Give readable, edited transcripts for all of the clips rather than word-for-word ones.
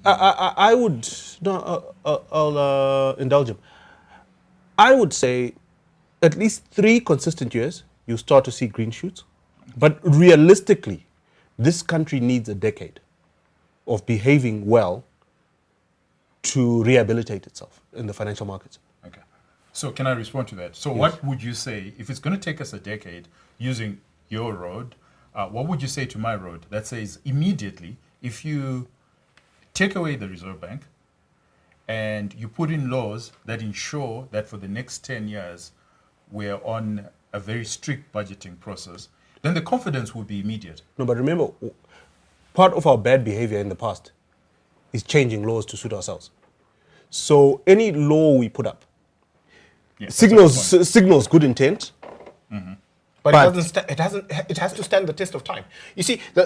I would, no, I'll indulge him. I would say at least 3 consistent years, you start to see green shoots. But realistically, this country needs a decade of behaving well to rehabilitate itself in the financial markets. Okay. So can I respond to that? So what would you say, if it's going to take us a decade using your road, what would you say to my road that says immediately, if you take away the Reserve Bank and you put in laws that ensure that for the next 10 years, we're on a very strict budgeting process, then the confidence will be immediate. No, but remember, part of our bad behavior in the past is changing laws to suit ourselves. So any law we put up signals good intent, But it has to stand the test of time. You see, No,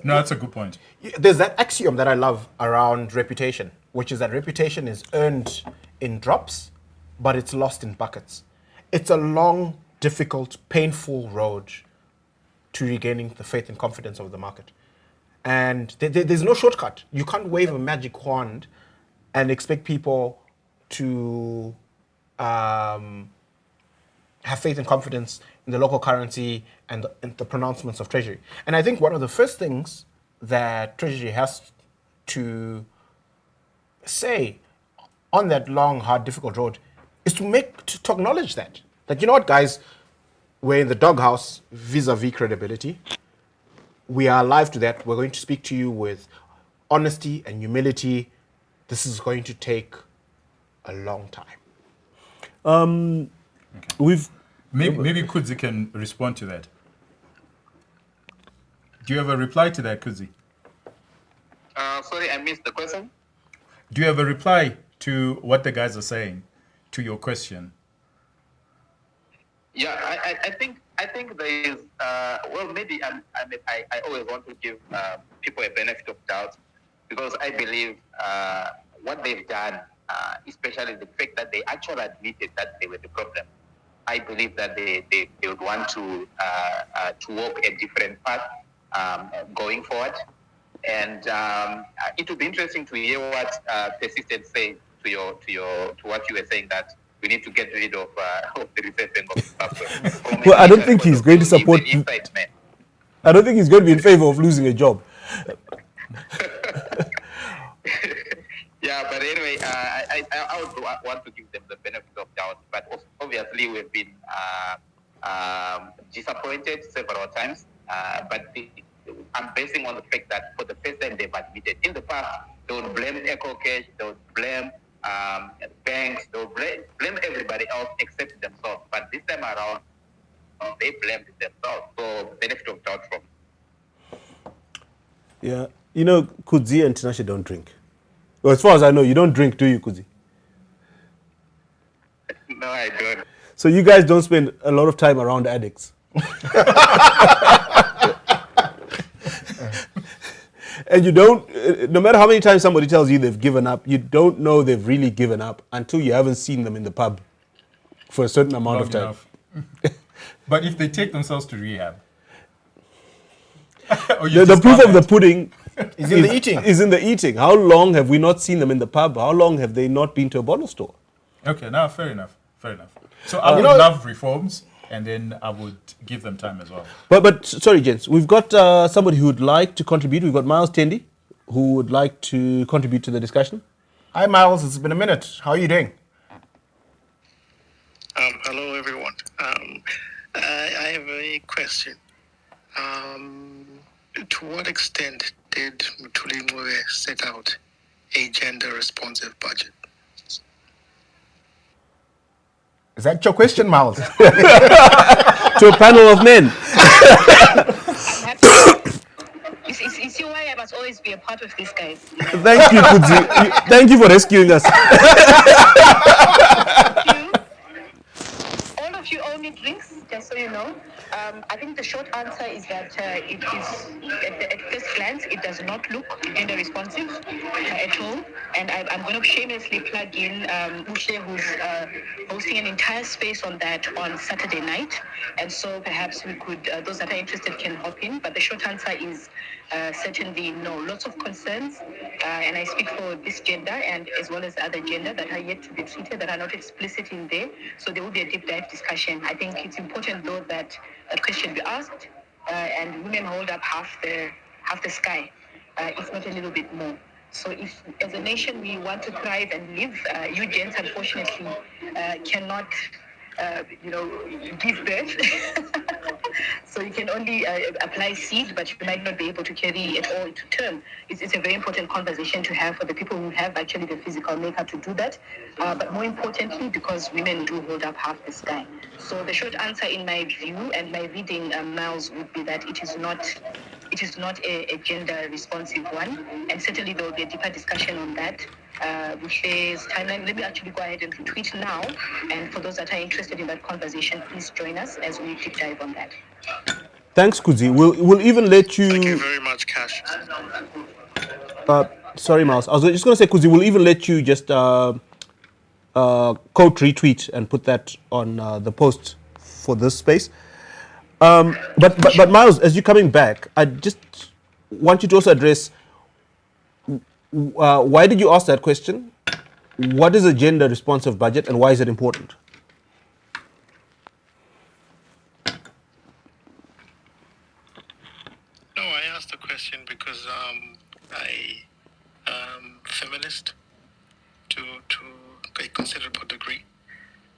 that's a good point. there's that axiom that I love around reputation, which is that reputation is earned in drops, but it's lost in buckets. It's a long, difficult, painful road to regaining the faith and confidence of the market. And there's no shortcut. You can't wave a magic wand and expect people to have faith and confidence in the local currency and the pronouncements of Treasury. And I think one of the first things that Treasury has to say on that long, hard, difficult road is to acknowledge that you know what, guys, we're in the doghouse vis-a-vis credibility. We are alive to that. We're going to speak to you with honesty and humility. This is going to take a long time. we've Maybe Kudzi can respond to that. Do you have a reply to that, Kudzi? Sorry, I missed the question. Do you have a reply to what the guys are saying to your question? Yeah, I think there is. Well, maybe I always want to give people a benefit of doubt because I believe what they've done, especially the fact that they actually admitted that they were the problem. I believe that they would want to walk a different path going forward, and it would be interesting to hear what Persistent say to what you were saying, that we need to get rid of the Reserve Bank of Zimbabwe. Well, I don't think he's going to support. Insight, man. I don't think he's going to be in favor of losing a job. Yeah, but anyway, I would want to give them the benefit of doubt. But obviously, we've been disappointed several times. But I'm basing on the fact that for the first time they've admitted. In the past, they would blame EcoCash, they would blame banks, they would blame everybody else except themselves. But this time around, they blamed themselves. So benefit of doubt from. Yeah, you know, Kudzi and Tinashe don't drink. Well, as far as I know, you don't drink, do you, Kudzi? No, I don't. So you guys don't spend a lot of time around addicts. And you don't, no matter how many times somebody tells you they've given up, you don't know they've really given up until you haven't seen them in the pub for a certain amount of time. But if they take themselves to rehab, the proof of the pudding Is in the eating. Is in the eating. How long have we not seen them in the pub? How long have they not been to a bottle store? okay, now fair enough. So I would love reforms, and then I would give them time as well. But sorry, gents, we've got somebody who would like to contribute. We've got Miles Tendi, who would like to contribute to the discussion. Hi, Miles. It's been a minute. How are you doing? Hello, everyone. I have a question. To what extent did Mutuli set out a gender-responsive budget? Is that your question, Miles? To a panel of men. You see why I must always be a part of this, guys. Thank you, Kudzi. Thank you for rescuing us. All of you owe me drinks, just so you know. I think the short answer is that it is, at first glance, it does not look gender responsive at all. And I'm going to shamelessly plug in Ushe, who's hosting an entire space on that on Saturday night. And so perhaps we could, those that are interested can hop in. But the short answer is certainly no. Lots of concerns. And I speak for this gender and as well as other gender that are yet to be treated, that are not explicit in there. So there will be a deep dive discussion. I think it's important, though, that that question be asked. And women hold up half the sky, if not a little bit more. So if, as a nation, we want to thrive and live, you gents, unfortunately, cannot, give birth. So you can only apply seed, but you might not be able to carry it all to term. It's a very important conversation to have for the people who have actually the physical makeup to do that. But more importantly, because women do hold up half the sky. So the short answer, in my view, and my reading, Miles, would be that it is not a gender responsive one, and certainly there will be a deeper discussion on that. Bushe's timeline. Let me actually go ahead and retweet now, and for those that are interested in that conversation, please join us as we deep dive on that. Thanks, Kuzi. We'll even let you. Thank you very much, Cash. Sorry, Miles. I was just going to say, Kuzi, we'll even let you just quote retweet and put that on the post for this space. But Miles, as you're coming back, I just want you to also address why did you ask that question? What is a gender responsive budget and why is it important? No, I asked the question because I am feminist to a considerable degree,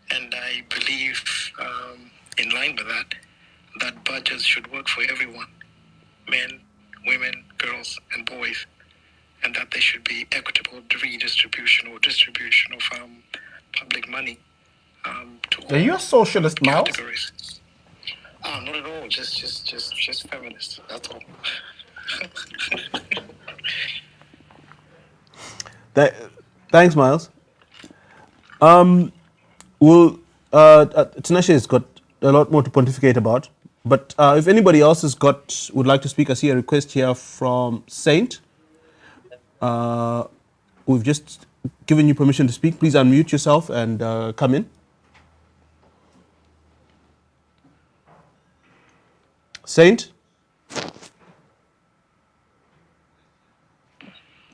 and I believe, in line with that budgets should work for everyone, men, women, girls, and boys, and that there should be equitable redistribution or distribution of public money to all Are you a socialist, Miles? categories. Not at all. Just feminist. That's all. Thanks, Miles. Tinashe has got a lot more to pontificate about, but if anybody else would like to speak, I see a request here from Saint. We've just given you permission to speak. Please unmute yourself and come in. Saint?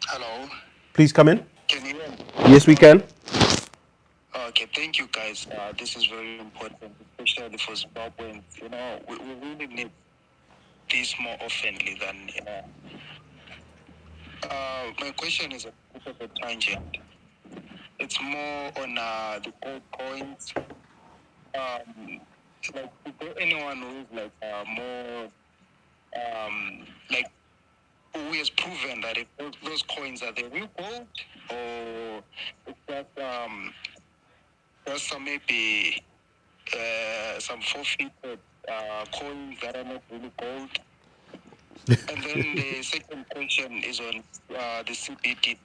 Hello. Please come in. Can you hear me? Yes, we can. Okay, thank you, guys. This is very important, especially for Zimbabweans. We really need this more oftenly than. My question is a bit of a tangent. It's more on the gold coins. Like, is there anyone who is more who has proven that if those coins are the real gold, or it's just some maybe some forfeited coins that are not really gold? And then the second question is on the CBDCs.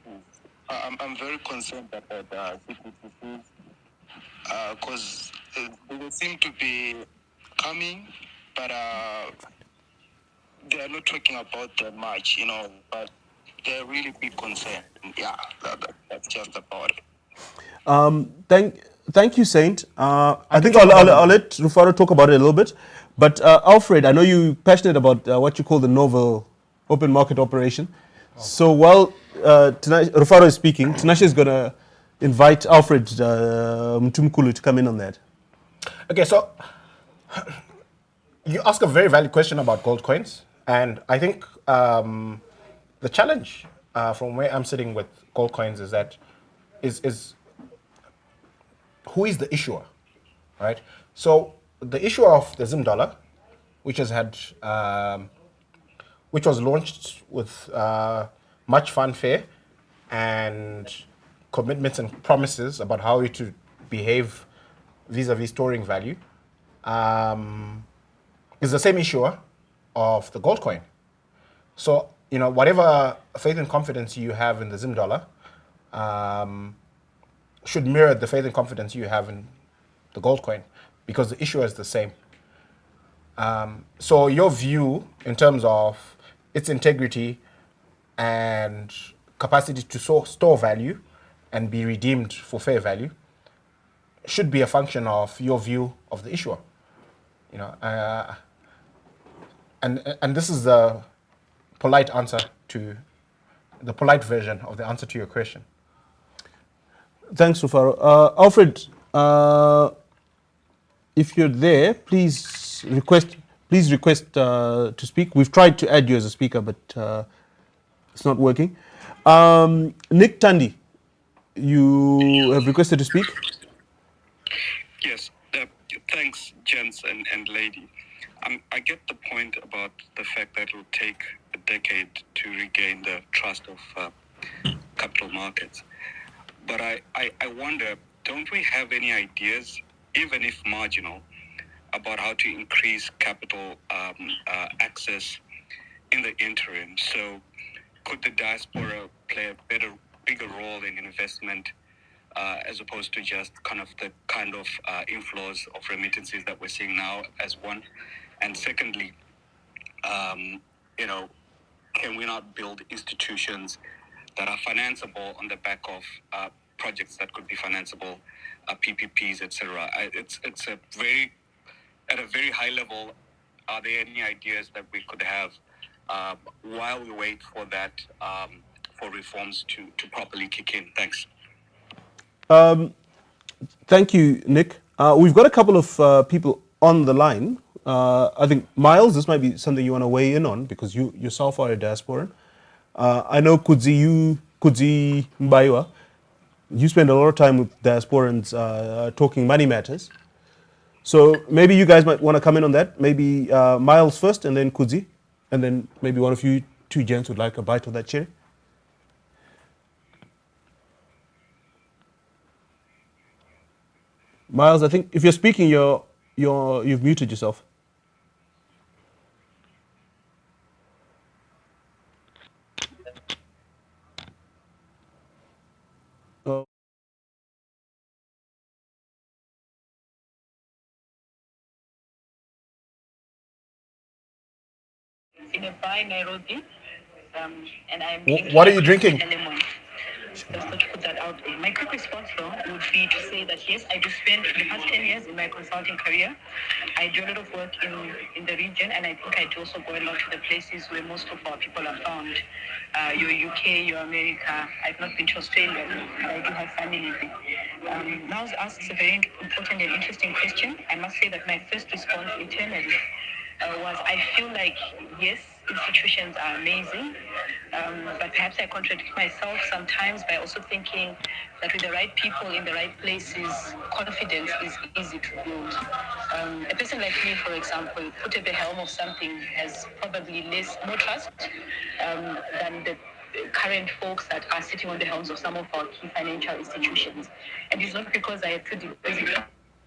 I'm very concerned about CBDCs because they seem to be coming, but they are not talking about them much, but they're a really big concern. Yeah, that's just about it. Thank you, Saint. I think I'll let Rufaro talk about it a little bit. But Alfred, I know you're passionate about what you call the novel open market operation. So while Rufaro is speaking, Tinashe is going to invite Alfred Mtumkulu to come in on that. Okay, so you ask a very valid question about gold coins, and I think the challenge from where I'm sitting with gold coins is that is who is the issuer, right? So the issuer of the Zim dollar, which has had which was launched with much fanfare and commitments and promises about how it would behave vis-a-vis storing value, is the same issuer of the gold coin. So, whatever faith and confidence you have in the Zim dollar should mirror the faith and confidence you have in the gold coin, because the issuer is the same. So your view in terms of its integrity and capacity to store value and be redeemed for fair value should be a function of your view of the issuer. You know, and this is the polite answer to the polite version of the answer to your question. Thanks, Rufaro. Alfred, if you're there, please request to speak. We've tried to add you as a speaker, but it's not working. Nick Tandy, you have requested to speak. Yes, thanks, gents and lady. I get the point about the fact that it will take a decade to regain the trust of capital markets. But I wonder, don't we have any ideas, even if marginal, about how to increase capital access in the interim? So could the diaspora play a bigger role in investment as opposed to just kind of the inflows of remittances that we're seeing now as one? And secondly, can we not build institutions that are financeable on the back of projects that could be financeable, PPPs, etc.? It's at a very high level. Are there any ideas that we could have while we wait for that for reforms to properly kick in? Thanks. Thank you, Nick. We've got a couple of people on the line. I think, Miles, this might be something you want to weigh in on because you yourself are a diasporan. I know Kudzi Mbaiwa, you spend a lot of time with diasporans talking money matters. So maybe you guys might want to come in on that. Maybe Miles first and then Kudzi, and then maybe one of you two gents would like a bite of that cherry. Miles, I think if you're speaking, you've muted yourself. Oh. In a bar in Nairobi, and I'm What are you drinking? Lemon. Just to put that out there. My quick response though would be to say that yes, I do spend the past 10 years in my consulting career. I do a lot of work in the region, and I think I do also go a lot to the places where most of our people are found. Your UK, your America. I've not been to Australia, but I do have family there. Now asks a very important and interesting question. I must say that my first response internally was I feel like, yes, institutions are amazing, but perhaps I contradict myself sometimes by also thinking that with the right people in the right places, confidence is easy to build. A person like me, for example, put at the helm of something has probably more trust than the current folks that are sitting on the helms of some of our key financial institutions. And it's not because I have 2 degrees in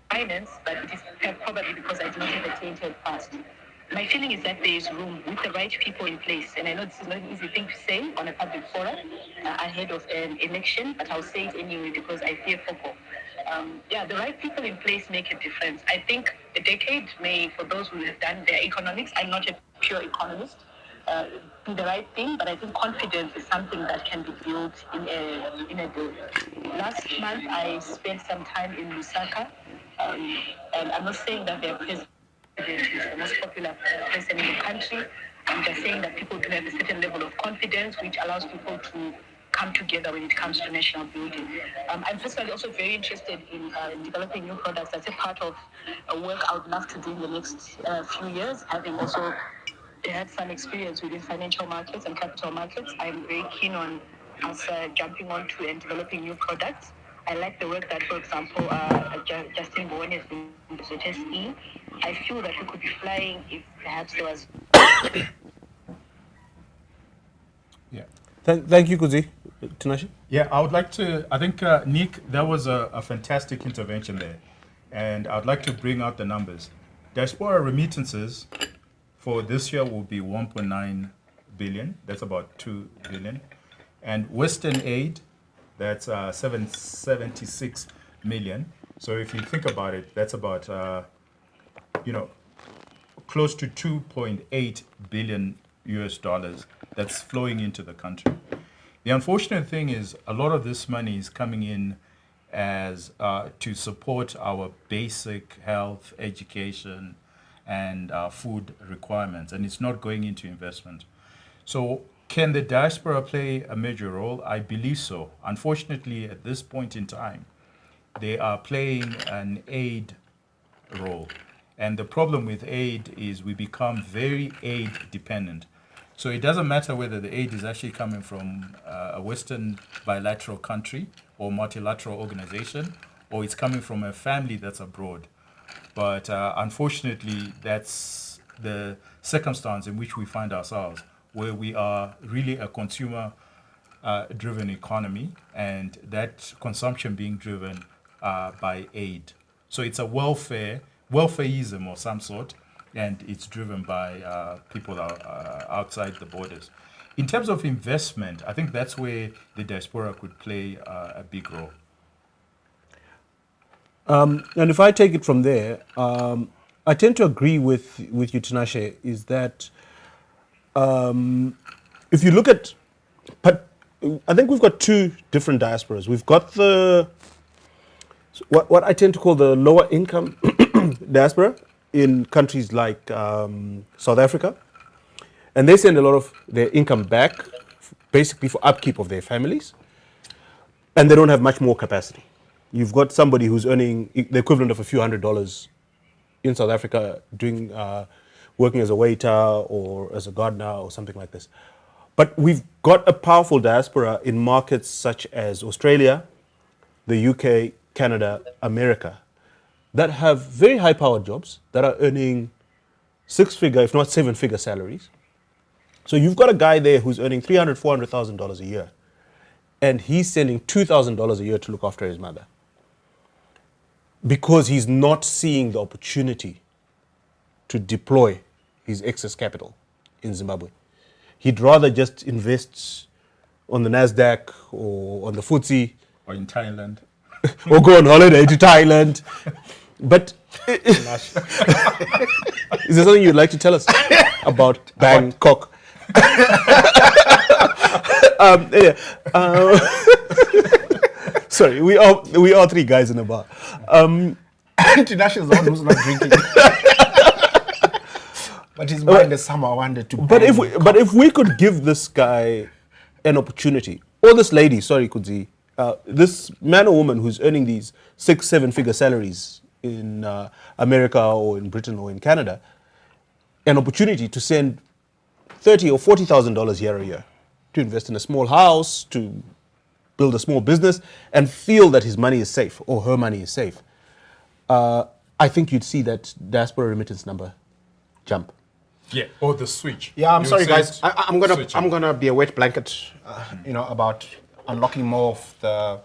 finance, but it is probably because I do not have a tainted past. My feeling is that there is room with the right people in place, and I know this is not an easy thing to say on a public forum ahead of an election, but I'll say it anyway because I fear FOCO. The right people in place make a difference. I think a decade may, for those who have done their economics, I'm not a pure economist, do the right thing, but I think confidence is something that can be built in a day. Last month, I spent some time in Lusaka, and I'm not saying that their president is the most popular person in the country. I'm just saying that people do have a certain level of confidence, which allows people to come together when it comes to national building. I'm personally also very interested in developing new products. That's a part of a work I would love to do in the next few years, having also had some experience within financial markets and capital markets. I'm very keen on us jumping onto and developing new products. I like the work that, for example, Justin Bowen has been doing with SE. I feel that we could be flying if perhaps there was. Yeah. Thank you, Kudzi. Tinashe? Yeah, I would like to, I think, Nick, that was a fantastic intervention there. And I'd like to bring out the numbers. Diaspora remittances for this year will be 1.9 billion. That's about 2 billion. And Western aid, that's 776 million. So if you think about it, that's about, close to 2.8 billion US dollars that's flowing into the country. The unfortunate thing is a lot of this money is coming in as to support our basic health, education, and food requirements, and it's not going into investment. So, can the diaspora play a major role? I believe so. Unfortunately, at this point in time, they are playing an aid role. And the problem with aid is we become very aid dependent. So it doesn't matter whether the aid is actually coming from a Western bilateral country or multilateral organization, or it's coming from a family that's abroad. But unfortunately, that's the circumstance in which we find ourselves, where we are really a consumer driven economy, and that consumption being driven by aid. So it's a welfareism of some sort, and it's driven by people outside the borders. In terms of investment, I think that's where the diaspora could play a big role. And if I take it from there, I tend to agree with you, Tinashe, is that if you look at, but I think we've got two different diasporas. We've got what I tend to call the lower income diaspora in countries like South Africa, and they send a lot of their income back, basically for upkeep of their families, and they don't have much more capacity. You've got somebody who's earning the equivalent of a few $100s in South Africa doing working as a waiter or as a gardener or something like this. But we've got a powerful diaspora in markets such as Australia, the UK, Canada, America, that have very high-powered jobs that are earning six-figure, if not seven-figure salaries. So you've got a guy there who's earning $300,000, $400,000 a year, and he's sending $2,000 a year to look after his mother because he's not seeing the opportunity to deploy his excess capital in Zimbabwe. He'd rather just invest on the NASDAQ or on the FTSE. Or in Thailand. Or go on holiday to Thailand. But is there something you'd like to tell us about Bangkok? Sorry, we are three guys in a bar. Tinashe is the one who's not drinking. But his mind is somehow wanted to. But if we could give this guy an opportunity, or this lady, sorry, Kudzi, this man or woman who's earning these 6-7 figure salaries in America or in Britain or in Canada, an opportunity to send $30,000 or $40,000 a year to invest in a small house, to build a small business, and feel that his money is safe or her money is safe, I think you'd see that diaspora remittance number jump. Yeah, or the switch. Yeah, I'm You sorry, said guys. I'm switching. gonna be a wet blanket, about unlocking more of the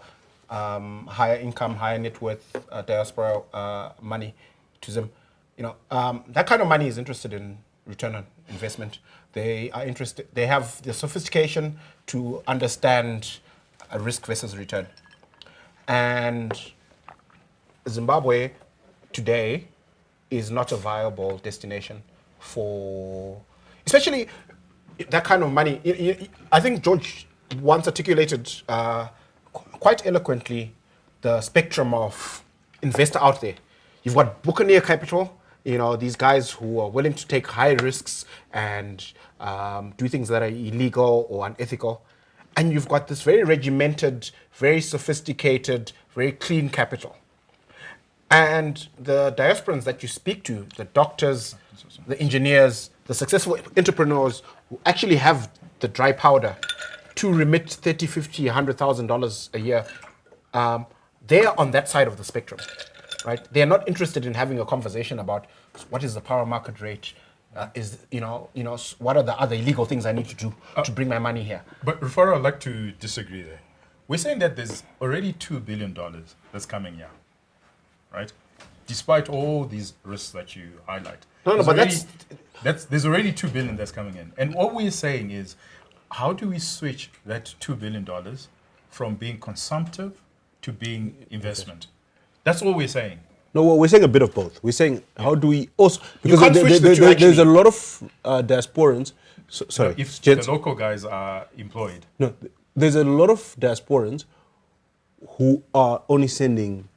higher income, higher net worth diaspora money to them. That kind of money is interested in return on investment. They are interested. They have the sophistication to understand a risk versus return. And Zimbabwe today is not a viable destination for, especially that kind of money. I think George once articulated quite eloquently the spectrum of investor out there. You've got Buccaneer Capital, these guys who are willing to take high risks and do things that are illegal or unethical. And you've got this very regimented, very sophisticated, very clean capital. And the diasporans that you speak to, the doctors, the engineers, the successful entrepreneurs who actually have the dry powder to remit $30,000, $50,000, $100,000 a year, they're on that side of the spectrum, right? They're not interested in having a conversation about what is the power market rate, what are the other illegal things I need to do to bring my money here. But Rufaro, I'd like to disagree there. We're saying that there's already $2 billion that's coming here, right? Despite all these risks that you highlight. But there's already $2 billion that's coming in. And what we're saying is, how do we switch that $2 billion from being consumptive to being investment? That's all we're saying. No, well, we're saying a bit of both. We're saying how do we also, because can't switch the two, there's a actually. lot of diasporans. Sorry, If gents, the local guys are employed. no, there's a lot of diasporans who are only sending